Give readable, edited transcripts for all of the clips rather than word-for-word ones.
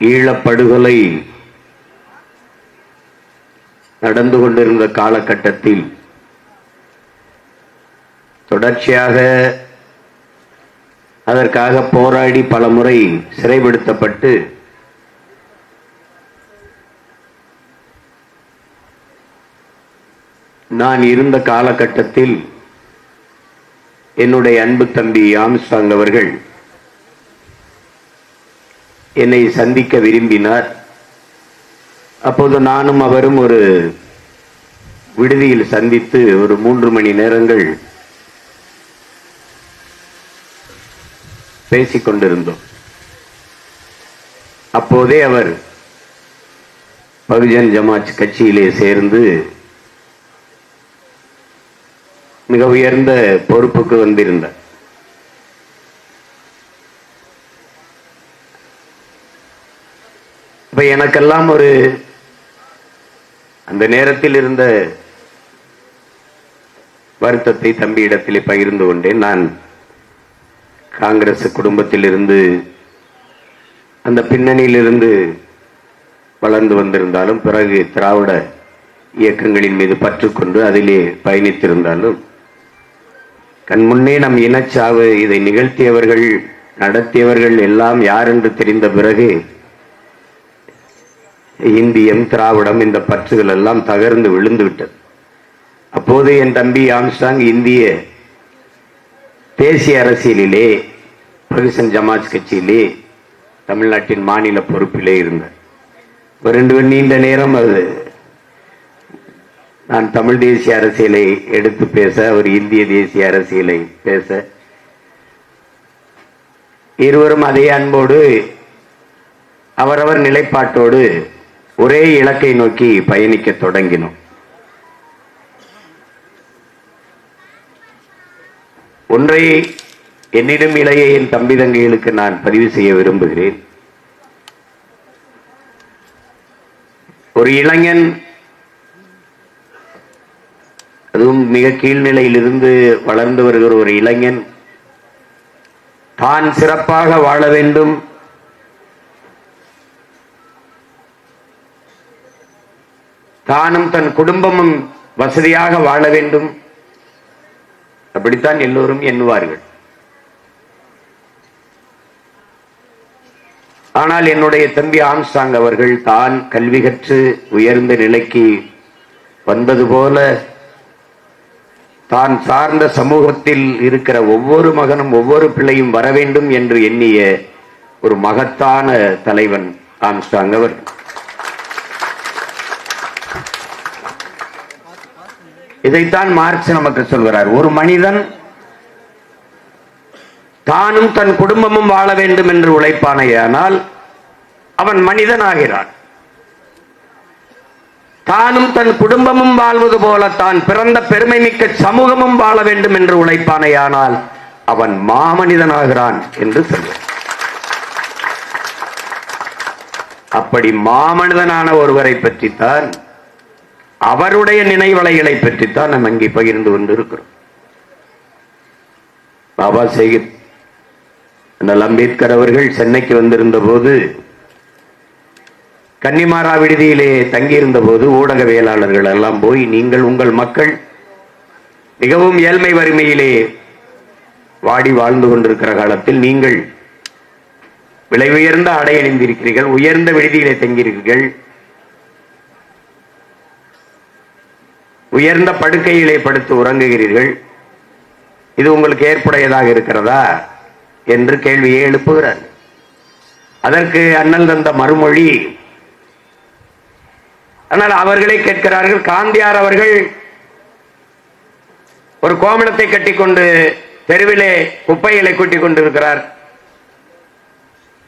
ஈழப்படுகொலை நடந்து கொண்டிருந்த காலகட்டத்தில் தொடர்ச்சியாக அதற்காக போராடி பல முறை சிறைப்படுத்தப்பட்டு நான் இருந்த காலகட்டத்தில் என்னுடைய அன்பு தம்பி ஆம்ஸ்ட்ராங் அவர்கள் என்னை சந்திக்க விரும்பினார். அப்போது நானும் அவரும் ஒரு விடுதியில் சந்தித்து ஒரு 3 மணி நேரங்கள் பேசிக் கொண்டிருந்தோம். அப்போதே அவர் பகுஜன் சமாஜ் கட்சியிலே சேர்ந்து மிக உயர்ந்த பொறுப்புக்கு வந்திருந்தார். இப்ப எனக்கெல்லாம் ஒரு அந்த நேரத்தில் இருந்த வருத்தத்தை தம்பியிடத்திலே பகிர்ந்து கொண்டேன். நான் காங்கிரஸ் குடும்பத்தில் இருந்து அந்த பின்னணியிலிருந்து வளர்ந்து வந்திருந்தாலும், பிறகு திராவிட இயக்கங்களின் மீது பற்றுக்கொண்டு அதிலே பயணித்திருந்தாலும், கண்முன்னே நம் இனச்சாவு இதை நிகழ்த்தியவர்கள் நடத்தியவர்கள் எல்லாம் யார் என்று தெரிந்த பிறகு இந்தியம் திராவிடம் இந்த பற்றுகள் எல்லாம் தகர்ந்து விழுந்து விட்டது. அப்போது என் தம்பி ஆம்ஸ்ட்ராங் இந்திய தேசிய அரசியலிலே பகுஜன் சமாஜ் கட்சியிலே தமிழ்நாட்டின் மாநில பொறுப்பிலே இருந்தார். ஒரு 2 நீண்ட நேரம் அது நான் தமிழ் தேசிய அரசியலை எடுத்து பேச, அவர் இந்திய தேசிய அரசியலை பேச, இருவரும் அதே அன்போடு அவரவர் நிலைப்பாட்டோடு ஒரே இலக்கை நோக்கி பயணிக்க தொடங்கினோம். ஒன்றை என்னிடம் இளைய என் தம்பி தங்கைகளுக்கு நான் பதிவு செய்ய விரும்புகிறேன். ஒரு இளைஞன், அதுவும் மிக கீழ்நிலையிலிருந்து வளர்ந்து வருகிற ஒரு இளைஞன் தான் சிறப்பாக வாழ வேண்டும், தானும் தன் குடும்பமும் வசதியாக வாழ வேண்டும், அப்படித்தான் எல்லோரும் எண்ணுவார்கள். ஆனால் என்னுடைய தம்பி ஆம்ஸ்ட்ராங் அவர்கள் தான் கல்வி கற்று உயர்ந்த நிலைக்கு வந்தது போல தான் சார்ந்த சமூகத்தில் இருக்கிற ஒவ்வொரு மகனும் ஒவ்வொரு பிள்ளையும் வர வேண்டும் என்று எண்ணிய ஒரு மகத்தான தலைவன் ஆம்ஸ்ட்ராங் அவர்கள். இதைத்தான் மார்க்ஸ் நமக்கு சொல்கிறார். ஒரு மனிதன் தானும் தன் குடும்பமும் வாழ வேண்டும் என்று உழைப்பானேயானால் அவன் மனிதனாகிறான். தானும் தன் குடும்பமும் வாழ்வது போல தான் பிறந்த பெருமை மிக்க சமூகமும் வாழ வேண்டும் என்று உழைப்பானேயானால் அவன் மாமனிதனாகிறான் என்று சொல்வார். அப்படி மாமனிதனான ஒருவரை பற்றித்தான், அவருடைய நினைவலைகளை பற்றித்தான் நாம் அங்கே பகிர்ந்து கொண்டிருக்கிறோம். பாபா சாஹிப் அம்பேத்கர் அவர்கள் சென்னைக்கு வந்திருந்த போது, கன்னிமாரா விடுதியிலே தங்கியிருந்த போது ஊடகவியலாளர்கள் எல்லாம் போய், நீங்கள் உங்கள் மக்கள் மிகவும் ஏழ்மை வறுமையிலே வாடி வாழ்ந்து கொண்டிருக்கிற காலத்தில் நீங்கள் விலை உயர்ந்த ஆடை அணிந்திருக்கிறீர்கள், உயர்ந்த விடுதியிலே தங்கியிருக்கிறீர்கள், உயர்ந்த படுக்கையிலே படுத்து உறங்குகிறீர்கள், இது உங்களுக்கு ஏற்புடையதாக இருக்கிறதா என்று கேள்வியை எழுப்புகிறார். அதற்கு அண்ணல் தந்த மறுமொழி, ஆனால் அவர்களே கேட்கிறார்கள், காந்தியார் அவர்கள் ஒரு கோமணத்தை கட்டிக்கொண்டு தெருவிலே குப்பைகளை கூட்டிக் கொண்டிருக்கிறார்,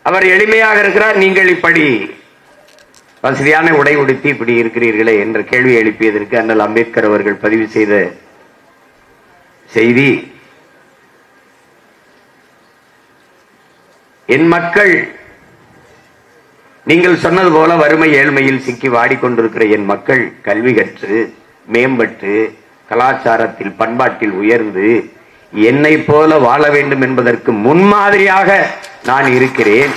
அவர் எளிமையாக இருக்கிறார், நீங்கள் இப்படி வசதியான உடை உடுத்தி இப்படி இருக்கிறீர்களே என்ற கேள்வி எழுப்பியதற்கு அண்ணல் அம்பேத்கர் அவர்கள் பதிவு செய்த செய்தி, என் மக்கள் நீங்கள் சொன்னது போல வறுமை ஏழ்மையில் சிக்கி வாடிக்கொண்டிருக்கிற என் மக்கள் கல்வி கற்று மேம்பட்டு கலாச்சாரத்தில் பண்பாட்டில் உயர்ந்து என்னை போல வாழ வேண்டும் என்பதற்கு முன்மாதிரியாக நான் இருக்கிறேன்.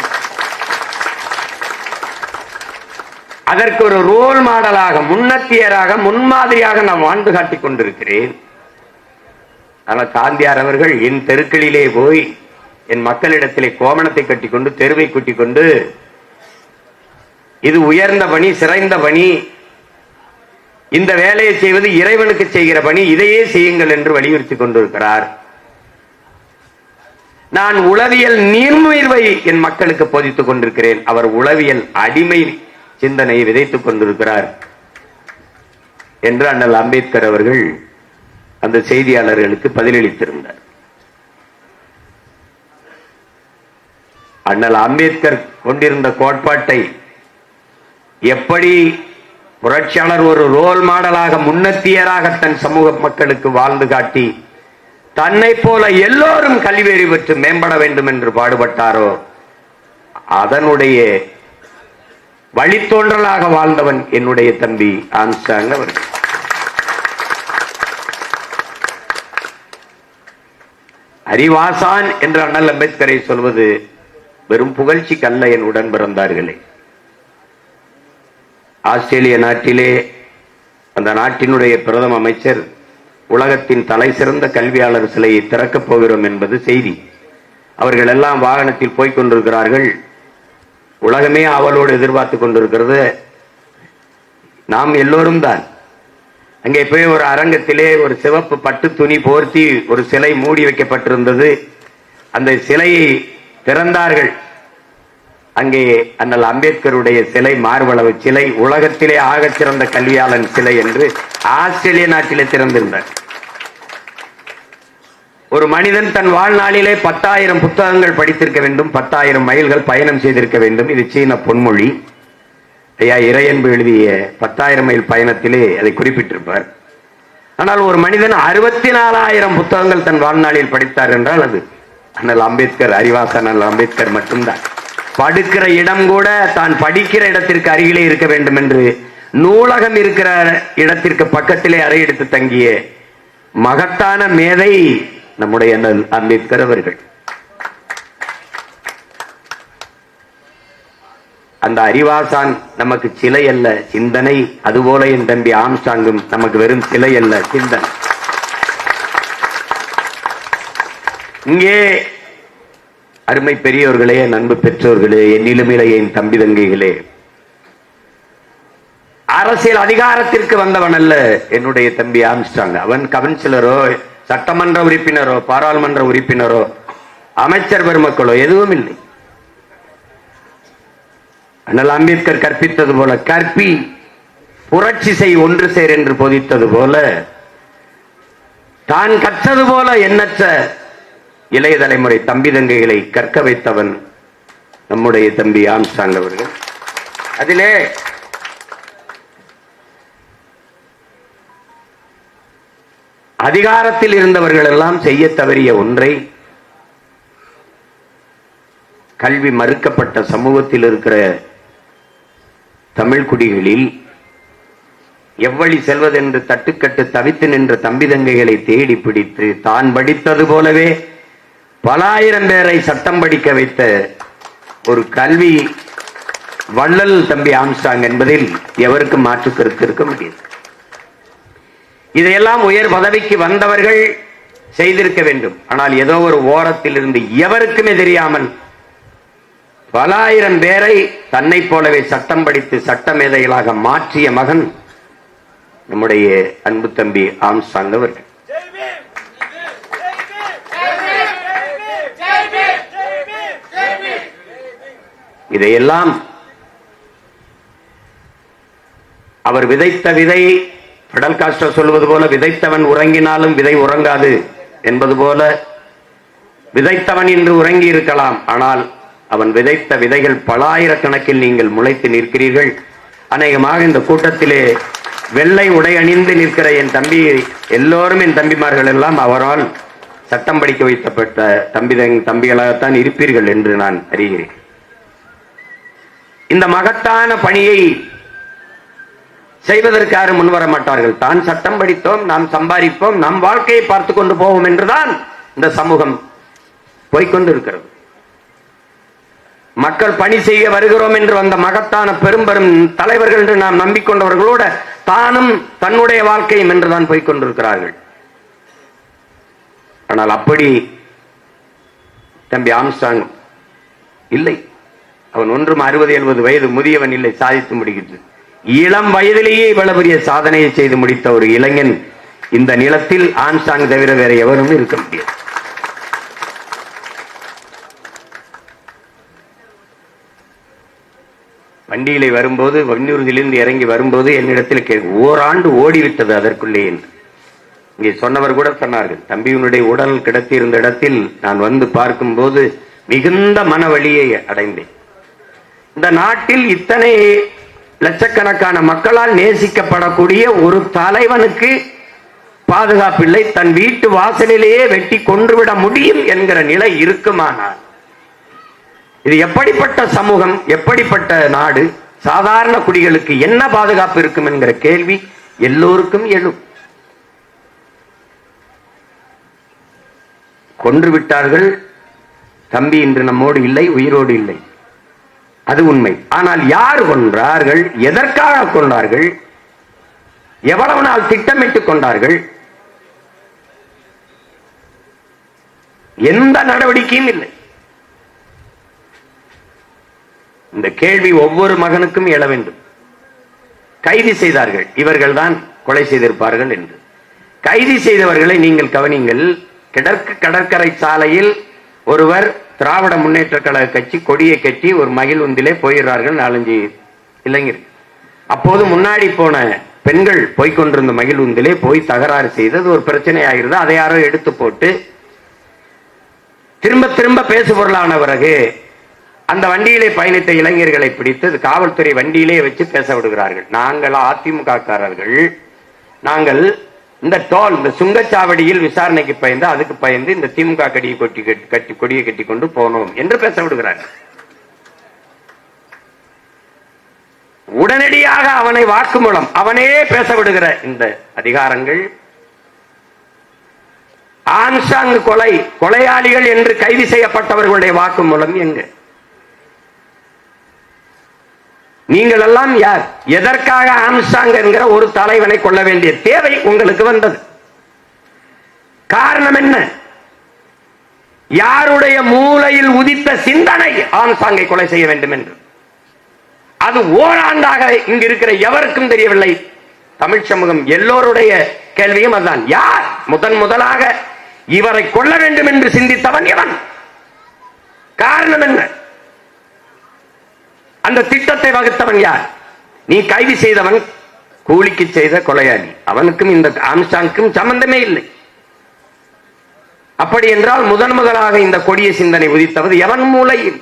அதற்கு ஒரு ரோல் மாடலாக, முன்னத்தியராக, முன்மாதிரியாக நான் வாழ்ந்து காட்டிக் கொண்டிருக்கிறேன். ஆனால் காந்தியார் அவர்கள் என் தெருக்களிலே போய் என் மக்களிடத்திலே கோமணத்தை கட்டிக்கொண்டு தெருவை கூட்டிக் கொண்டு இது உயர்ந்த பணி, சிறந்த பணி, இந்த வேலையை செய்வது இறைவனுக்கு செய்கிற பணி, இதையே செய்யுங்கள் என்று வலியுறுத்தி கொண்டிருக்கிறார். நான் உளவியல் நீர்முயர்வை என் மக்களுக்கு போதித்துக் கொண்டிருக்கிறேன். அவர் உளவியல் அடிமை சிந்தனையை விதைத்துக் கொண்டிருக்கிறார் என்று அண்ணல் அம்பேத்கர் அவர்கள் அந்த செய்தியாளர்களுக்கு பதிலளித்திருந்தார். அண்ணல் அம்பேத்கர் கொண்டிருந்த கோட்பாட்டை எப்படி புரட்சியாளர் ஒரு ரோல் மாடலாக, முன்னத்தியராக தன் சமூக மக்களுக்கு வாழ்ந்து காட்டி தன்னை போல எல்லோரும் கல்வியறி பெற்று மேம்பட வேண்டும் என்று பாடுபட்டாரோ அதனுடைய வழித்தோன்றலாக வாழ்ந்தவன் என்னுடைய தம்பி ஆம்ஸ்ட்ராங் அவர்கள். அறிவாசான் என்று அண்ணல் அம்பேத்கரை சொல்வது வெறும் புகழ்ச்சிக்கல்ல என் உடன் பிறந்தார்களே. ஆஸ்திரேலிய நாட்டிலே அந்த நாட்டினுடைய பிரதம அமைச்சர் உலகத்தின் தலை சிறந்த கல்வியாளர் சிலையை திறக்கப் போகிறோம் என்பது செய்தி. அவர்கள் எல்லாம் வாகனத்தில் போய்க் கொண்டிருக்கிறார்கள். உலகமே அவளோடு எதிர்பார்த்து கொண்டிருக்கிறது. நாம் எல்லோரும் தான். அங்கே போய் ஒரு அரங்கத்திலே ஒரு சிவப்பு பட்டு துணி போர்த்தி ஒரு சிலை மூடி வைக்கப்பட்டிருந்தது. அந்த சிலையை திறந்தார்கள். அங்கே அண்ணல் அம்பேத்கருடைய சிலை, மார்பளவு சிலை, உலகத்திலே ஆகச் சிறந்த கல்வியாளன் சிலை என்று ஆஸ்திரேலிய நாட்டிலே திறந்திருந்தார். ஒரு மனிதன் தன் வாழ்நாளிலே 10,000 புத்தகங்கள் படித்திருக்க வேண்டும், 10,000 மைல்கள் பயணம் செய்திருக்க வேண்டும். இது சீன பொன்மொழி. ஐயா இறையன்பு எழுதிய 10,000 மைல் பயணத்திலே அதை குறிப்பிட்டிருப்பார். ஆனால் ஒரு மனிதன் 64,000 புத்தகங்கள் தன் வாழ்நாளில் படித்தார் என்றால் அது அண்ணல் அம்பேத்கர், அறிவாசன் அண்ணல் அம்பேத்கர் மட்டும்தான். படுக்கிற இடம் கூட தான் படிக்கிற இடத்திற்கு அருகிலே இருக்க வேண்டும் என்று நூலகம் இருக்கிற இடத்திற்கு பக்கத்திலே அறை எடுத்து தங்கிய மகத்தான மேதை நம்முடைய அம்பேத்கர் அவர்கள். அந்த அறிவாசான் நமக்கு சிலை அல்ல, சிந்தனை. அதுபோல என் தம்பி ஆம்ஸ்ட்ராங்கும் நமக்கு வெறும் சிலை அல்ல, சிந்தனை. இங்கே அருமை பெரியோர்களே, நண்பு பெற்றோர்களே, என்னிலுமிலே என் தம்பி தங்கைகளே, அரசியல் அதிகாரத்திற்கு வந்தவன் அல்ல என்னுடைய தம்பி ஆம்ஸ்ட்ராங். அவன் கவுன்சிலரோ, சட்டமன்ற உறுப்பினரோ, பாராளுமன்ற உறுப்பினரோ, அமைச்சர் பெருமக்களோ எதுவும் இல்லை. அண்ணல் அம்பேத்கர் கற்பித்தது போல, கற்பி புரட்சி செய் ஒன்று சேர் என்று போதித்தது போல, தான் கற்றது போல எண்ணற்ற இளைய தலைமுறை தம்பி தங்கைகளை கற்க வைத்தவன் நம்முடைய தம்பி ஆம்ஸ்ட்ராங் அவர்கள். அதிலே அதிகாரத்தில் இருந்தவர்கள் எல்லாம் செய்ய தவறிய ஒன்றை, கல்வி மறுக்கப்பட்ட சமூகத்தில் இருக்கிற தமிழ் குடிகளில் எவ்வழி செல்வதென்று தட்டுக்கட்டு தவித்து நின்ற தம்பி தங்கைகளை தேடி பிடித்து தான் படித்தது போலவே பல ஆயிரம் பேரை சட்டம் படிக்க வைத்த ஒரு கல்வி வள்ளல் தம்பி ஆம்ஸ்ட்ராங் என்பதில் எவருக்கும் மாற்று கருத்து இருக்க முடியாது. இதையெல்லாம் உயர் பதவிக்கு வந்தவர்கள் செய்திருக்க வேண்டும். ஆனால் ஏதோ ஒரு ஓரத்தில் இருந்து எவருக்குமே தெரியாமல் பல ஆயிரம் பேரை தன்னை போலவே சட்டம் படித்து சட்ட மேதைகளாக மாற்றிய மகன் நம்முடைய அன்பு தம்பி ஆம்ஸ்ட்ராங் அவர்கள். இதையெல்லாம் அவர் விதைத்த விதை, பிடல் காஸ்ட்ரோ சொல்வது போல, விதைத்தவன் உறங்கினாலும் விதை உறங்காது என்பது போல, விதைத்தவன் இன்று உறங்கி இருக்கலாம், ஆனால் அவன் விதைத்த விதைகள் பல ஆயிரக்கணக்கில் நீங்கள் முளைத்து நிற்கிறீர்கள். அநேகமாக இந்த கூட்டத்திலே வெள்ளை உடை அணிந்து நிற்கிற என் தம்பி எல்லோரும், என் தம்பிமார்கள் எல்லாம் அவரால் சட்டம் படிக்க வைக்கப்பட்ட தம்பிகளாகத்தான் இருப்பீர்கள் என்று நான் அறிகிறேன். இந்த மகத்தான பணியை செய்வதற்கு யாரும் முன்வர மாட்டார்கள். தான் சட்டம் படித்தோம், நாம் சம்பாதிப்போம், நம் வாழ்க்கையை பார்த்து கொண்டு போவோம் என்றுதான் இந்த சமூகம் போய்கொண்டு இருக்கிறது. மக்கள் பணி செய்ய வருகிறோம் என்று வந்த மகத்தான பெரும் பெரும் தலைவர்கள் என்று நாம் நம்பிக்கொண்டவர்களோட தானும் தன்னுடைய வாழ்க்கையும் என்றுதான் போய்கொண்டிருக்கிறார்கள். ஆனால் அப்படி தம்பி ஆம்ஸ்ட்ராங் இல்லை. அவன் ஒன்றும் 60-70 வயது முதியவன் இல்லை, சாதித்து முடிகிறது. இளம் வயதிலேயே இவ்வளவு பெரிய சாதனையை செய்து முடித்த ஒரு இளைஞன் இந்த நிலத்தில் ஆம்ஸ்ட்ராங் தவிர வேற எவரும் இருக்க முடியாது. வண்டியிலே வரும்போது, வன்னூரிலிருந்து இறங்கி வரும்போது என்னிடத்தில் ஓராண்டு ஓடிவிட்டது அதற்குள்ளே என்று இங்கே சொன்னவர் கூட சொன்னார்கள். தம்பியினுடைய உடல் கிடத்தியிருந்த இடத்தில் நான் வந்து பார்க்கும்போது மிகுந்த மனவழியை அடைந்தேன். இந்த நாட்டில் இத்தனை லட்சக்கணக்கான மக்களால் நேசிக்கப்படக்கூடிய ஒரு தலைவனுக்கு பாதுகாப்பில்லை, தன் வீட்டு வாசலிலேயே வெட்டி கொன்றுவிட முடியும் என்கிற நிலை இருக்குமானால் இது எப்படிப்பட்ட சமூகம், எப்படிப்பட்ட நாடு? சாதாரண குடிகளுக்கு என்ன பாதுகாப்பு இருக்கும் என்கிற கேள்வி எல்லோருக்கும் எழும். கொன்று விட்டார்கள். தம்பி இன்று நம்மோடு இல்லை, உயிரோடு இல்லை, அது உண்மை. ஆனால் யார் கொன்றார்கள், எதற்காக கொண்டார்கள், எவ்வளவு நாள் திட்டமிட்டுக் கொண்டார்கள்? எந்த நடவடிக்கையும் இல்லை. இந்த கேள்வி ஒவ்வொரு மகனுக்கும் எழ வேண்டும். கைது செய்தார்கள், இவர்கள் தான் கொலை செய்திருப்பார்கள் என்று. கைது செய்தவர்களை நீங்கள் கவனிங்கள். கிழக்கு கடற்கரை சாலையில் ஒருவர் திராவிட முன்னேற்ற கழக கட்சி கொடியை கட்டி ஒரு மகிழ்வுந்திலே போயிடுறார்கள் 4-5 இளைஞர். அப்போது முன்னாடி போன பெண்கள் போய்கொண்டிருந்த மகிழ்வுந்திலே போய் தகராறு செய்தது ஒரு பிரச்சனை ஆகிறது. அதை யாரோ எடுத்து போட்டு திரும்ப திரும்ப பேசு பொருளான பிறகு அந்த வண்டியிலே பயணித்த இளைஞர்களை பிடித்து காவல்துறை வண்டியிலே வச்சு பேச விடுகிறார்கள். நாங்கள் அதிமுக காரர்கள், நாங்கள் இந்த டோல், இந்த சுங்கச்சாவடியில் விசாரணைக்கு பயந்து, அதுக்கு பயந்து இந்த திமுக கொடியை கட்டி கொண்டு போனோம் என்று பேச விடுகிறார்கள். உடனடியாக அவனை வாக்குமூலம், அவனே பேச விடுகிற இந்த அதிகாரங்கள் ஆம்ஸ்ட்ராங் கொலையாளிகள் என்று கைது செய்யப்பட்டவர்களுடைய வாக்குமூலம் எங்க? நீங்கள் எல்லாம் யார்? எதற்காக ஆம்ஸ்ட்ராங் என்கிற ஒரு தலைவனை கொள்ள வேண்டிய தேவை உங்களுக்கு வந்தது? காரணம் என்ன? யாருடைய மூளையில் உதித்த சிந்தனை ஆம்ஸ்ட்ராங்கை கொலை செய்ய வேண்டும் என்று? அது ஓராண்டாக இங்கு இருக்கிற எவருக்கும் தெரியவில்லை. தமிழ் சமூகம் எல்லோருடைய கேள்வியும் அதுதான். யார் முதலாக இவரை கொல்ல வேண்டும் என்று சிந்தித்தவன் எவன்? காரணம் என்ன? அந்த திட்டத்தை வகுத்தவன் யார்? நீ கைது செய்தவன் கூலிக்கு செய்த கொலையாளி, அவனுக்கும் இந்த ஆம்ஸ்ட்ராங்குக்கும் சம்பந்தமே இல்லை. அப்படி என்றால் முதலாக இந்த கொடிய சிந்தனை உதித்தவது எவன் மூளையில்?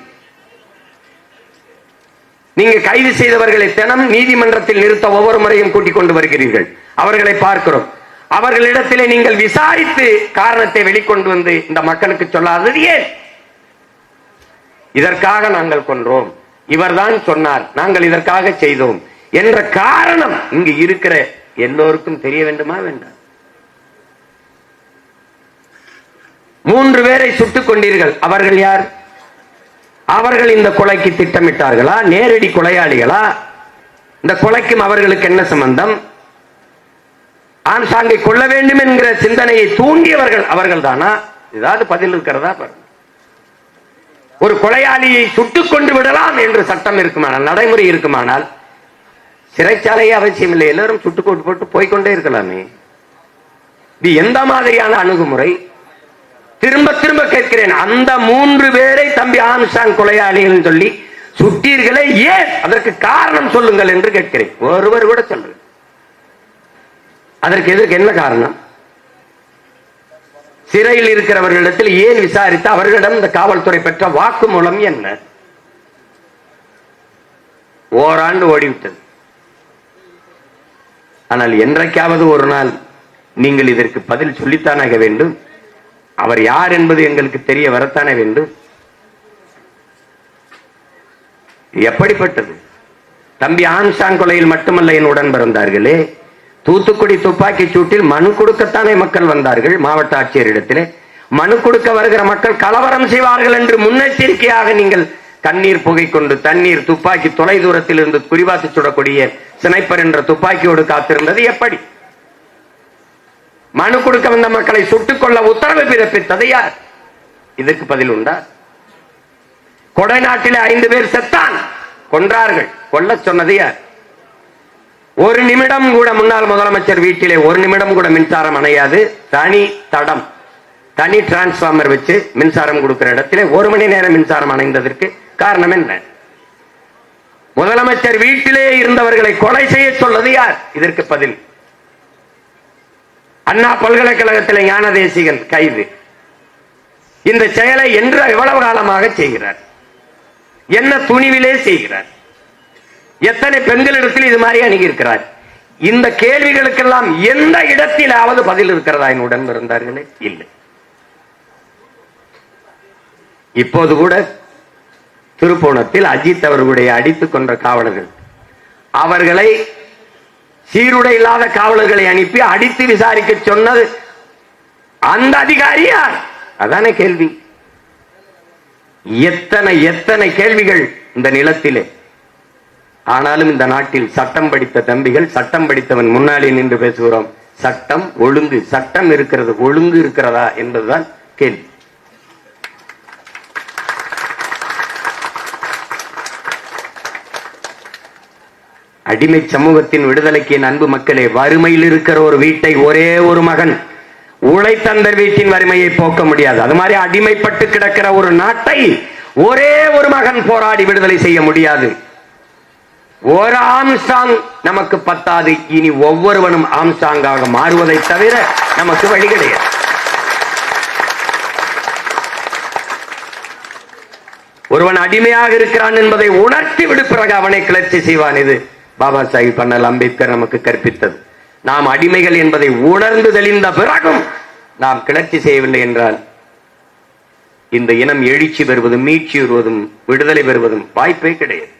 நீங்க கைது செய்தவர்களை தினம் நீதிமன்றத்தில் நிறுத்த ஒவ்வொரு முறையும் கூட்டிக் கொண்டு வருகிறீர்கள். அவர்களை பார்க்கிறோம். அவர்களிடத்திலே நீங்கள் விசாரித்து காரணத்தை வெளிக்கொண்டு வந்து இந்த மக்களுக்கு சொல்லாதது ஏன்? இதற்காக நாங்கள் கொன்றோம், இவர்தான் சொன்னார், நாங்கள் இதற்காக செய்தோம் என்ற காரணம் இங்கு இருக்கிற எல்லோருக்கும் தெரிய வேண்டுமா வேண்டாம்? 3 பேரை சுட்டுக் கொண்டீர்கள். அவர்கள் யார்? அவர்கள் இந்த கொலைக்கு திட்டமிட்டார்களா? நேரடி கொலையாளிகளா? இந்த கொலைக்கும் அவர்களுக்கு என்ன சம்பந்தம்? ஆம்ஸ்ட்ராங்கை கொள்ள வேண்டும் என்கிற சிந்தனையை தூண்டியவர்கள் அவர்கள் தானா? ஏதாவது பதில் இருக்கிறதா? ஒரு கொலையாளியை சுட்டுக் கொண்டு விடலாம் என்று சட்டம் இருக்குமானால், நடைமுறை இருக்குமானால் சிறைச்சாலையே அவசியம் இல்லை, எல்லாரும் சுட்டுக்கோட்டு போட்டு போய்கொண்டே இருக்கலாமே. இது எந்த மாதிரியான அணுகுமுறை? திரும்ப திரும்ப கேட்கிறேன், அந்த 3 பேரை தம்பி ஆம்ஸ்ட்ராங் கொலையாளிகள் சொல்லி சுட்டீர்களே, ஏன்? அதற்கு காரணம் சொல்லுங்கள் என்று கேட்கிறேன். ஒருவர் கூட சொல்றேன். அதற்கு எதற்கு என்ன காரணம்? சிறையில் இருக்கிறவர்களிடத்தில் ஏன் விசாரித்து அவர்களிடம் இந்த காவல்துறை பெற்ற வாக்குமூலம் என்ன? ஓராண்டு ஓடிவிட்டது. ஆனால் என்றைக்காவது ஒரு நாள் நீங்கள் இதற்கு பதில் சொல்லித்தானாக வேண்டும். அவர் யார் என்பது எங்களுக்கு தெரிய வரத்தானே வேண்டும். எப்படிப்பட்டது? தம்பி ஆம்ஸ்ட்ராங் கொலையில் மட்டுமல்ல என் உடன் பிறந்தார்களே, தூத்துக்குடி துப்பாக்கி சூட்டில் மனு கொடுக்கத்தானே மக்கள் வந்தார்கள். மாவட்ட ஆட்சியரிடத்திலே மனு கொடுக்க வருகிற மக்கள் கலவரம் செய்வார்கள் என்று முன்னெச்சரிக்கையாக நீங்கள் கண்ணீர் புகை கொண்டு தண்ணீர் துப்பாக்கி தொலை தூரத்தில் இருந்து குறிவாத்து சுடக்கூடிய ஸ்னைப்பர் என்ற துப்பாக்கியோடு காத்திருந்தது எப்படி? மனு கொடுக்க வந்த மக்களை சுட்டுக் கொள்ள உத்தரவு பிறப்பித்தது யார்? இதற்கு பதில் உண்டா? கொடைநாட்டிலே 5 பேர் செத்தான், கொன்றார்கள். கொல்ல சொன்னது யார்? ஒரு நிமிடம் கூட முன்னாள் முதலமைச்சர் வீட்டிலே ஒரு நிமிடம் கூட மின்சாரம் அணையாது. தனி தடம், தனி டிரான்ஸ்பார்மர் வச்சு மின்சாரம் கொடுக்கிற இடத்திலே 1 மணி நேரம் மின்சாரம் அணைந்ததற்கு காரணம் என்ன? முதலமைச்சர் வீட்டிலே இருந்தவர்களை கொலை செய்ய சொல்லது யார்? இதற்கு பதில். அண்ணா பல்கலைக்கழகத்தில் ஞானதேசிகன் கைது. இந்த செயலை என்று எவ்வளவு காலமாக செய்கிறார்? என்ன துணிவிலே செய்கிறார்? எத்தனை பெண்களிடத்தில் இது மாதிரி அணுகியிருக்கிறார்? இந்த கேள்விகளுக்கெல்லாம் எந்த இடத்திலாவது பதில் இருக்கிறதா என்னுடன் இருந்தார்களே? இல்லை. இப்போது கூட திருப்போணத்தில் அஜித் அவர்களுடைய அடித்துக் கொன்ற காவலர்கள், அவர்களை சீருடை இல்லாத காவலர்களை அனுப்பி அடித்து விசாரிக்க சொன்னது அந்த அதிகாரி யார்? அதான கேள்வி. எத்தனை எத்தனை கேள்விகள் இந்த நிலத்திலே. ஆனாலும் இந்த நாட்டில் சட்டம் படித்த தம்பிகள், சட்டம் படித்தவன் முன்னாடி நின்று பேசுகிறோம். சட்டம் ஒழுங்கு, சட்டம் இருக்கிறது, ஒழுங்கு இருக்கிறதா என்பதுதான் கேள்வி. அடிமை சமூகத்தின் விடுதலைக்கு என் அன்பு மக்களே, வறுமையில் இருக்கிற ஒரு வீட்டை ஒரே ஒரு மகன் உழைத்தந்த வீட்டின் வறுமையை போக்க முடியாது. அது மாதிரி அடிமைப்பட்டு கிடக்கிற ஒரு நாட்டை ஒரே ஒரு மகன் போராடி விடுதலை செய்ய முடியாது. ஒரு ஆம்ஸ்ட்ராங் நமக்கு பத்தாது. இனி ஒவ்வொருவனும் ஆம்ஸ்ட்ராங்காக மாறுவதை தவிர நமக்கு வழி கிடையாது. ஒருவன் அடிமையாக இருக்கிறான் என்பதை உணர்த்தி விடு, பிறகு அவனை கிளர்ச்சி செய்வான். இது பாபா சாஹிப் அண்ணல் அம்பேத்கர் நமக்கு கற்பித்தது. நாம் அடிமைகள் என்பதை உணர்ந்து தெளிந்த பிறகும் நாம் கிளர்ச்சி செய்யவில்லை என்றால் இந்த இனம் எழுச்சி பெறுவதும் மீட்சி பெறுவதும் விடுதலை பெறுவதும் வாய்ப்பே கிடையாது.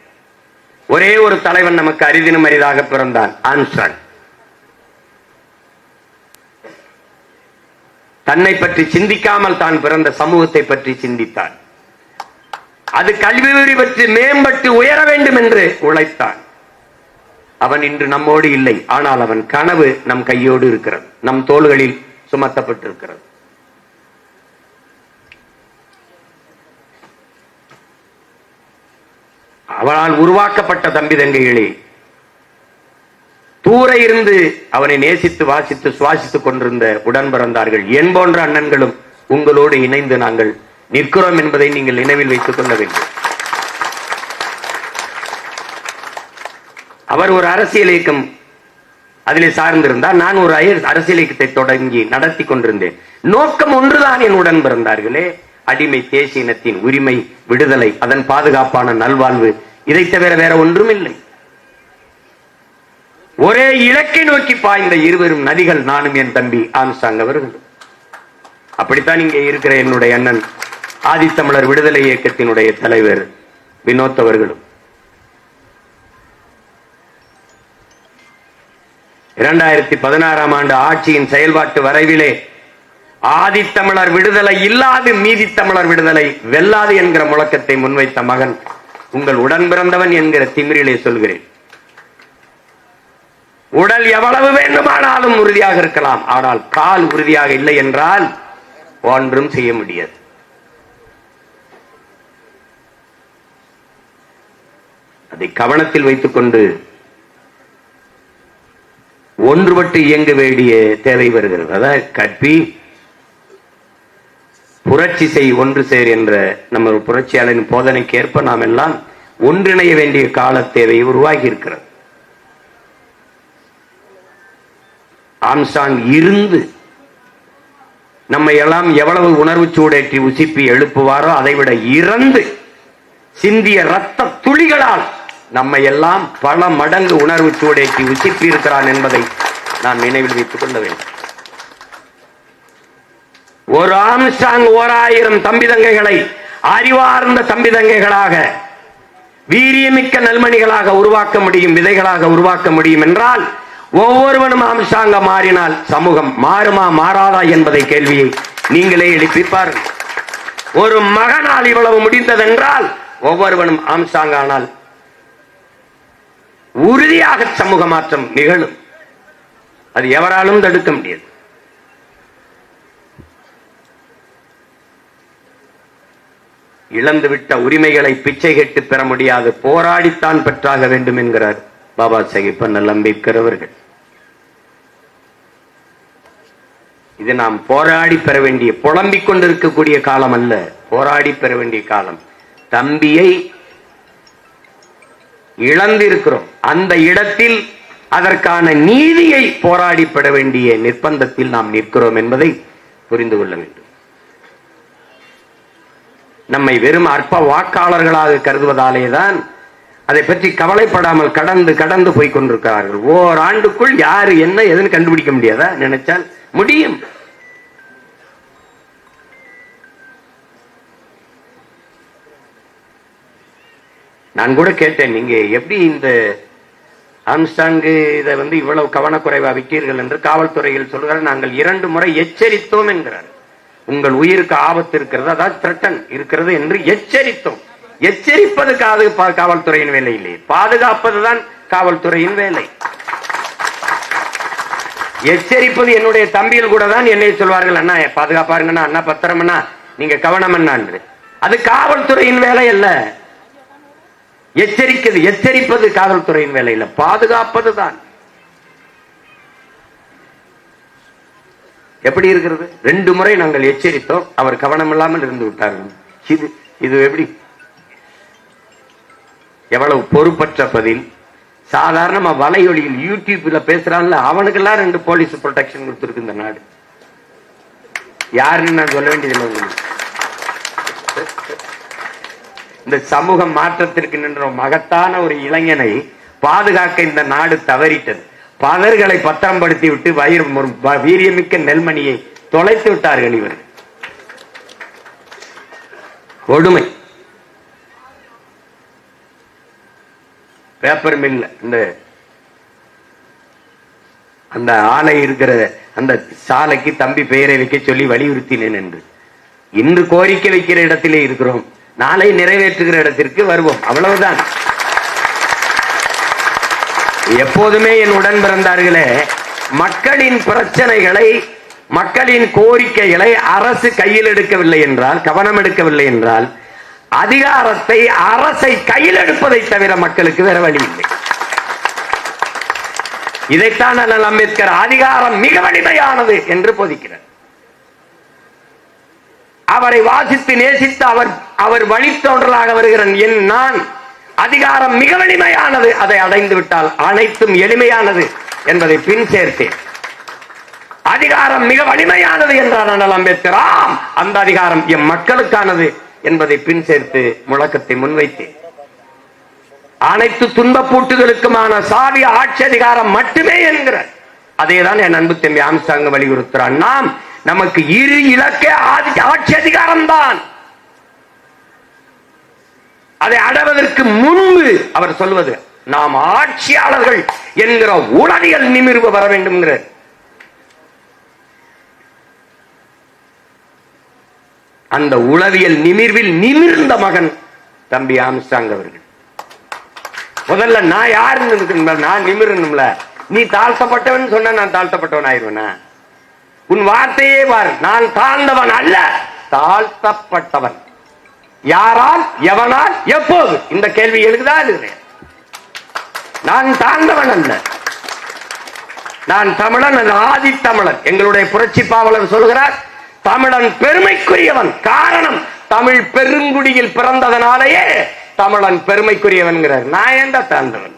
ஒரே ஒரு தலைவன் நமக்கு அரிதினும் அரிதாக பிறந்தான், ஆம்ஸ்ட்ராங். தன்னை பற்றி சிந்திக்காமல் தான் பிறந்த சமூகத்தை பற்றி சிந்தித்தான். அது கல்வி பற்றி மேம்பட்டு உயர வேண்டும் என்று உழைத்தான். அவன் இன்று நம்மோடு இல்லை, ஆனால் அவன் கனவு நம் கையோடு இருக்கிறது, நம் தோள்களில் சுமத்தப்பட்டிருக்கிறது. அவனால் உருவாக்கப்பட்ட தம்பி தங்கைகளே, தூர இருந்து அவனை நேசித்து வாசித்து சுவாசித்துக் கொண்டிருந்த உடன் பிறந்தார்கள் என் போன்ற அண்ணன்களும் உங்களோடு இணைந்து நாங்கள் நிற்கிறோம் என்பதை நீங்கள் நினைவில் வைத்துக் கொள்ள வேண்டும். அவர் ஒரு அரசியல் இயக்கம் அதிலே சார்ந்திருந்தார், நான் ஒரு அரசியல் இயக்கத்தை தொடங்கி நடத்தி கொண்டிருந்தேன். நோக்கம் ஒன்றுதான் என் உடன் பிறந்தார்களே, அடிமை தேசிய இனத்தின் உரிமை, விடுதலை, அதன் பாதுகாப்பான நல்வாழ்வு. இதை தவிர வேற ஒன்றும் இல்லை. ஒரே இலக்கை நோக்கி பாய்ந்த இருவரும் நதிகள், நானும் என் தம்பி ஆம்ஸ்ட்ராங் அவர்களும். அப்படித்தான் இங்கே இருக்கிற என்னுடைய அண்ணன் ஆதித்தமிழர் விடுதலை இயக்கத்தினுடைய தலைவர் வினோத் அவர்களும். 2016ஆம் ஆண்டு ஆட்சியின் செயல்பாட்டு வரைவிலே ஆதித்தமிழர் விடுதலை இல்லாது மீதி தமிழர் விடுதலை வெல்லாது என்கிற முழக்கத்தை முன்வைத்த மகன் உங்கள் உடன் பிறந்தவன் என்கிற திமிரிலே சொல்கிறேன். உடல் எவ்வளவு வேண்டுமானாலும் உறுதியாக இருக்கலாம், ஆனால் கால் உறுதியாக இல்லை என்றால் ஒன்றும் செய்ய முடியாது. அதை கவனத்தில் வைத்துக் கொண்டு ஒன்றுபட்டு இயங்க வேண்டிய தேவை வருகிறது. அதாவது கற்பி புரட்சி செய் ஒன்று சேர் என்ற நம்ம புரட்சியாளரின் போதனைக்கு ஏற்ப நாம் எல்லாம் ஒன்றிணைய வேண்டிய கால தேவை உருவாகி இருக்கிறது. ஆம்ஸ்ட்ராங் இருந்து நம்மை எல்லாம் எவ்வளவு உணர்வு சூடேற்றி உசிப்பி எழுப்புவாரோ அதைவிட இறந்து சிந்திய ரத்த துளிகளால் நம்மை எல்லாம் பல மடங்கு உணர்வு சூடேற்றி உசிப்பி இருக்கிறான் என்பதை நாம் நினைவில் வைத்துக் கொள்ள வேண்டும். ஒரு ஆம்ஸ்ட்ராங் 1000 தம்பி தங்கைகளை அறிவார்ந்த தம்பி தங்கைகளாக வீரியமிக்க நல்மணிகளாக உருவாக்க முடியும், விதைகளாக உருவாக்க முடியும் என்றால் ஒவ்வொருவனும் ஆம்ஸ்ட்ராங்கா மாறினால் சமூகம் மாறுமா மாறாதா என்பதை கேள்வியை நீங்களே எழுப்பிப்பார்கள். ஒரு மகனால் இவ்வளவு முடிந்ததென்றால் ஒவ்வொருவனும் ஆம்ஸ்ட்ராங் ஆனால் உறுதியாக சமூக மாற்றம் நிகழும். அது எவராலும் தடுக்க முடியாது. இழந்துவிட்ட உரிமைகளை பிச்சை கேட்டு பெற முடியாது, போராடித்தான் பெற்றாக வேண்டும் என்கிறார் பாபா சாஹிப் அண்ணல் அம்பேத்கர் அவர்கள். இது நாம் போராடி பெற வேண்டிய, புலம்பிக் கொண்டிருக்கக்கூடிய காலம் அல்ல, போராடி பெற வேண்டிய காலம். தம்பியை இழந்திருக்கிறோம், அந்த இடத்தில் அதற்கான நீதியை போராடி பெற வேண்டிய நிர்பந்தத்தில் நாம் நிற்கிறோம் என்பதை புரிந்து கொள்ள வேண்டும். நம்மை வெறும் அற்ப வாக்காளர்களாக கருதுவதாலேதான் அதை பற்றி கவலைப்படாமல் கடந்து கடந்து போய் கொண்டிருக்கிறார்கள். ஓராண்டுக்குள் யாரு என்ன எதுன்னு கண்டுபிடிக்க முடியாதா? நினைச்சால் முடியும். நான் கூட கேட்டேன், நீங்க எப்படி இந்த ஆம்ஸ்ட்ராங் இதை இவ்வளவு கவனக்குறைவா விட்டீர்கள் என்று. காவல்துறையில் சொல்கிறார், நாங்கள் 2 முறை எச்சரித்தோம் என்கிறார். உங்கள் உயிருக்கு ஆபத்து இருக்கிறது, அதாவது த்ரெட்டன் இருக்கிறது என்று எச்சரித்தோம். எச்சரிப்பது காவல்துறையின் வேலை இல்லை, பாதுகாப்பதுதான் காவல்துறையின் வேலை. எச்சரிப்பது என்னுடைய தம்பியில் கூட தான் என்னை சொல்வார்கள், அண்ணா பாதுகாப்பாருங்கண்ணா, அண்ணா பத்திரம்னா, நீங்க கவனம் என்ன. அது காவல்துறையின் வேலை அல்ல. எச்சரிப்பது காவல்துறையின் வேலை இல்ல, பாதுகாப்பது தான். எப்படி இருக்கிறது? 2 முறை நாங்கள் எச்சரித்தோம், அவர் கவனம் இல்லாமல் இருந்து விட்டார்கள். இது எப்படி? எவ்வளவு பொறுப்பற்ற பதில். சாதாரணமா வலையொலியில் யூடியூப்ல பேசுறான்ல, அவனுக்கெல்லாம் 2 போலீஸ் ப்ரொடெக்ஷன் கொடுத்திருக்கு இந்த நாடு. யாருன்னு நான் சொல்ல வேண்டியதில்லை. இந்த சமூக மாற்றத்திற்கு நின்ற மகத்தான ஒரு இளைஞனை பாதுகாக்க இந்த நாடு தவறிட்டது. பதர்களை பத்திரப்படுத்தி விட்டு வீரியமிக்க நெல்மணியை தொலைத்து விட்டார்கள் இவர்கள். கொடுமை. பேப்பர் மில் அந்த ஆலை இருக்கிற அந்த சாலைக்கு தம்பி பெயரை வைக்க சொல்லி வலியுறுத்தினேன் என்று. இன்று கோரிக்கை வைக்கிற இடத்திலே இருக்கிறோம், நாளை நிறைவேற்றுகிற இடத்திற்கு வருவோம், அவ்வளவுதான். எப்போதுமே என் உடன் பிறந்தார்களே, மக்களின் பிரச்சனைகளை, மக்களின் கோரிக்கைகளை அரசு கையில் எடுக்கவில்லை என்றால், கவனம் எடுக்கவில்லை என்றால், அதிகாரத்தை அரசை கையில் எடுப்பதை தவிர மக்களுக்கு வேற வழி இல்லை. இதைத்தான் அண்ணல் அம்பேத்கர் அதிகாரம் மிக வலிமையானது என்று போதிக்கிறார். அவரை வாசித்து நேசித்து அவர் வழித்தோன்றலாக வருகிற நான், அதிகாரம் மிக வலிமையானது, அதை அடைந்து விட்டால் அனைத்தும் எளிமையானது என்பதை பின் சேர்த்தேன். அதிகாரம் மிக வலிமையானது என்றார் அண்ணல் அம்பேத்கர். ஆம், அந்த அதிகாரம் எம் மக்களுக்கானது என்பதை பின் சேர்த்து முழக்கத்தை முன்வைத்தேன். அனைத்து துன்பப்பூட்டுகளுக்குமான சாவி ஆட்சி அதிகாரம் மட்டுமே என்கிற அதேதான் என் அன்பு தம்பி ஆம்ஸ்ட்ராங் வலியுறுத்துறான். நமக்கு இரு இலக்க ஆட்சி அதிகாரம் தான். அதை அடைவதற்கு முன்பு அவர் சொல்வது, நாம் ஆட்சியாளர்கள் என்கிற உளவியல் நிமிர்வு வர வேண்டும். அந்த உளவியல் நிமிர்வில் நிமிர்ந்த மகன் தம்பி ஆம்ஸ்ட்ராங் அவர்கள். முதல்ல நான் யாருன்னு நான் நிமிரணும்ல. நீ தாழ்த்தப்பட்டவன் சொன்ன நான் தாழ்த்தப்பட்டவன் ஆயிடுவேனா? உன் வார்த்தையே பார், நான் தாழ்ந்தவன் அல்ல, தாழ்த்தப்பட்டவன். யாரால், எவனால், எப்போது? இந்த கேள்வி எழுதா இல்லையா? நான் தாழ்ந்தவன் அல்ல, நான் தமிழன், ஆதி தமிழன். எங்களுடைய புரட்சி பாவலர் சொல்கிறார், தமிழன் பெருமைக்குரியவன். காரணம், தமிழ் பெருங்குடியில் பிறந்ததனாலேயே தமிழன் பெருமைக்குரியவன். நான் ஏண்டா தாழ்ந்தவன்?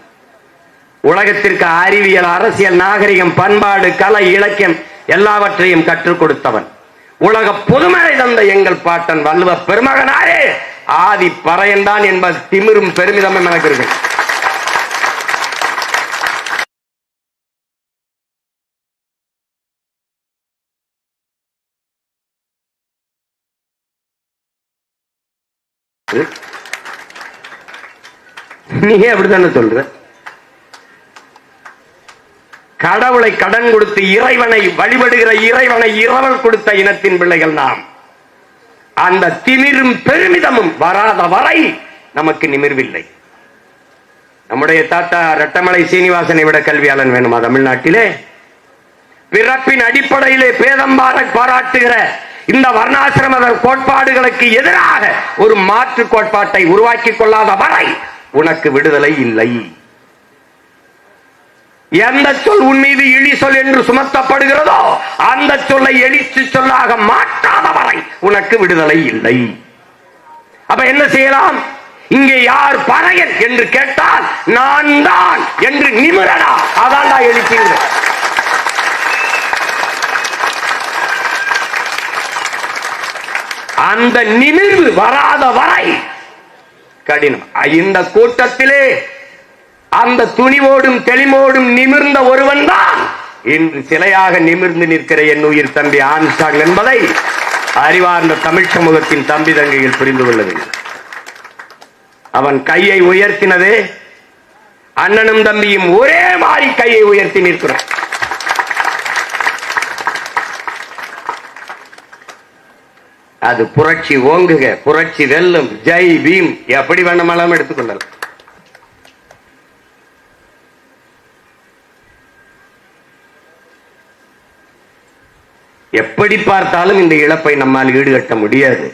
உலகத்திற்கு அறிவியல், அரசியல், நாகரிகம், பண்பாடு, கலை, இலக்கியம் எல்லாவற்றையும் கற்றுக் கொடுத்தவன். உலக பொதுமறை தந்த எங்கள் பாட்டன் வள்ளுவ பெருமகனாரே ஆதி பறையன்தான் என்பது திமிரும் பெருமிதமும் எனக்கு இருக்கு. நீ அப்படித்தானே சொல்ற? கடவுளை கடன் கொடுத்து இறைவனை வழிபடுகிற இறைவனை இரவல் கொடுத்த இனத்தின் பிள்ளைகள் நாம். அந்த திமிரும் பெருமிதமும் வராத வரை நமக்கு நிமிர்வில்லை. நம்முடைய தாத்தா ரெட்டமலை சீனிவாசனை விட கல்வியாளன் வேணுமா தமிழ்நாட்டிலே? பிறப்பின் அடிப்படையிலே பேதம் பாராட்டுகிற இந்த வர்ணாசிரம கோட்பாடுகளுக்கு எதிராக ஒரு மாற்று கோட்பாட்டை உருவாக்கிக் கொள்ளாத வரை உனக்கு விடுதலை இல்லை. எந்த சொல் உன் மீது இழி சொல் என்று சுமத்தப்படுகிறதோ அந்த சொல்லை எழுச்சி சொல்லாக மாற்றாத வரை உனக்கு விடுதலை இல்லை. அப்ப என்ன செய்யலாம்? இங்கே யார் பறையன் என்று கேட்டால் நான் தான் என்று நிமிரடா. அதான்டா எழுச்சி. அந்த நிமிர்வு வராத வரை கடினம். இந்த கூட்டத்திலே அந்த துணிவோடும் தெளிவோடும் நிமிர்ந்த ஒருவன் தான் இன்று சிலையாக நிமிர்ந்து நிற்கிற என் உயிர் தம்பி ஆம்ஸ்ட்ராங் என்பதை அறிவார்ந்த தமிழ் சமூகத்தின் தம்பி தங்கையில் புரிந்து கொள்ளவில்லை. அவன் கையை உயர்த்தினதே அண்ணனும் தம்பியும் ஒரே மாதிரி கையை உயர்த்தி நிற்கிறான். அது புரட்சி ஓங்குக, புரட்சி வெல்லும், ஜெய் பீம், எப்படி வேண்டுமானாலும் எடுத்துக்கொள்ளலாம். எப்படி பார்த்தாலும் இந்த இழப்பை நம்மால் ஈடுகட்ட முடியாது.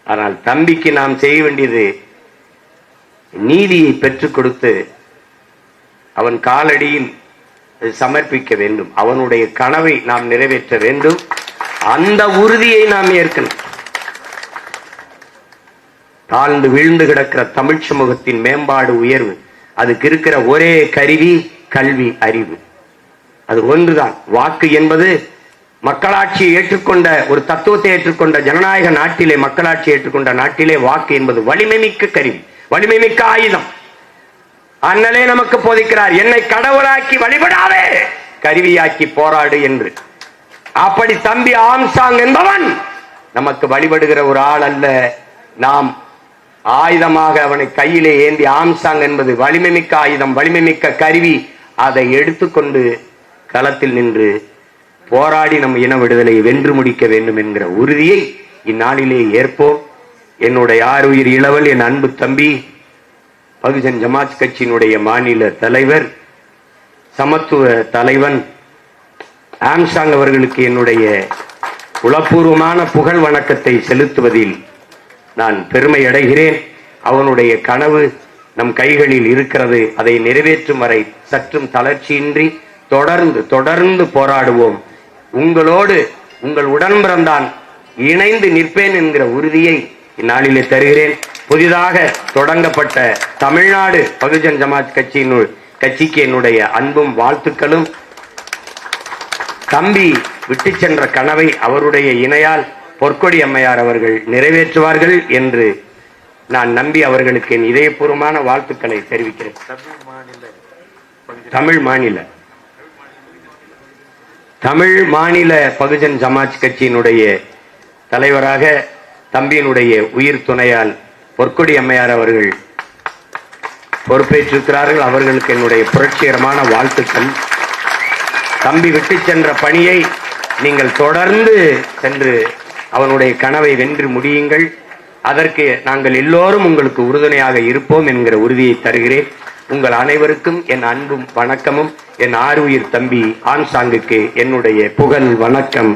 ஆனால் தம்பிக்கு நாம் செய்ய வேண்டியது நீதியை பெற்றுக் கொடுத்து அவன் காலடியில் சமர்ப்பிக்க வேண்டும். அவனுடைய கனவை நாம் நிறைவேற்ற வேண்டும். அந்த உறுதியை நாம் ஏற்கணும். தாழ்ந்து வீழ்ந்து கிடக்கிற தமிழ் சமூகத்தின் மேம்பாடு, உயர்வு, அதுக்கு இருக்கிற ஒரே கருவி கல்வி, அறிவு. அது ஒன்றுதான். வாக்கு என்பது மக்களாட்சியை ஏற்றுக்கொண்ட ஒரு தத்துவத்தை ஏற்றுக்கொண்ட ஜனநாயக நாட்டிலே, மக்களாட்சி ஏற்றுக்கொண்ட நாட்டிலே வாக்கு என்பது வலிமை மிக்க கருவி, வலிமை மிக்க ஆயுதம். அண்ணலே நமக்கு போதிக்கிறார், என்னை கடவுளாக்கி வழிபடாதே, கருவியாக்கி போராடு என்று. அப்படி தம்பி ஆம்ஸ்ட்ராங் என்பவன் நமக்கு வழிபடுகிற ஒரு ஆள் அல்ல. நாம் ஆயுதமாக அவனை கையிலே ஏந்தி, ஆம்ஸ்ட்ராங் என்பது வலிமை மிக்க ஆயுதம், வலிமை மிக்க கருவி. அதை எடுத்துக்கொண்டு களத்தில் நின்று போராடி நம் இன விடுதலையை வென்று முடிக்க வேண்டும் என்கிற உறுதியை இந்நாளிலே ஏற்போம். என்னுடைய ஆருயிர் இளவல், என் அன்பு தம்பி, பகுஜன் சமாஜ் கட்சியினுடைய மாநில தலைவர், சமத்துவ தலைவன் ஆம்ஸ்ட்ராங் அவர்களுக்கு என்னுடைய உளப்பூர்வமான புகழ் வணக்கத்தை செலுத்துவதில் நான் பெருமை அடைகிறேன். அவனுடைய கனவு நம் கைகளில் இருக்கிறது. அதை நிறைவேற்றும் வரை சற்றும் தளர்ச்சியின்றி தொடர்ந்து போராடுவோம். உங்களோடு உங்கள் உடன்பிறந்தான் இணைந்து நிற்பேன் என்கிற உறுதியை இந்நாளிலே தருகிறேன். புதிதாக தொடங்கப்பட்ட தமிழ்நாடு பகுஜன் சமாஜ் கட்சிக்கு என்னுடைய அன்பும் வாழ்த்துக்களும். தம்பி விட்டு சென்ற கனவை அவருடைய இணையால் பொற்கொடி அம்மையார் அவர்கள் நிறைவேற்றுவார்கள் என்று நான் நம்பி அவர்களுக்கு என் இதயபூர்வமான வாழ்த்துக்களை தெரிவிக்கிறேன். தமிழ் மாநில பகுஜன் சமாஜ் கட்சியினுடைய தலைவராக தம்பியினுடைய உயிர் துணையால் பொற்கொடி அம்மையார் அவர்கள் பொறுப்பேற்றிருக்கிறார்கள். அவர்களுக்கு என்னுடைய புரட்சிகரமான வாழ்த்துக்கள். தம்பி விட்டு சென்ற பணியை நீங்கள் தொடர்ந்து சென்று அவனுடைய கனவை வென்று முடியுங்கள். அதற்கு நாங்கள் எல்லோரும் உங்களுக்கு உறுதுணையாக இருப்போம் என்கிற உறுதியை தருகிறேன். உங்கள் அனைவருக்கும் என் அன்பும் வணக்கமும், என் ஆருயிர் தம்பி ஆம்ஸ்ட்ராங்குக்கு என்னுடைய புகழ் வணக்கம்.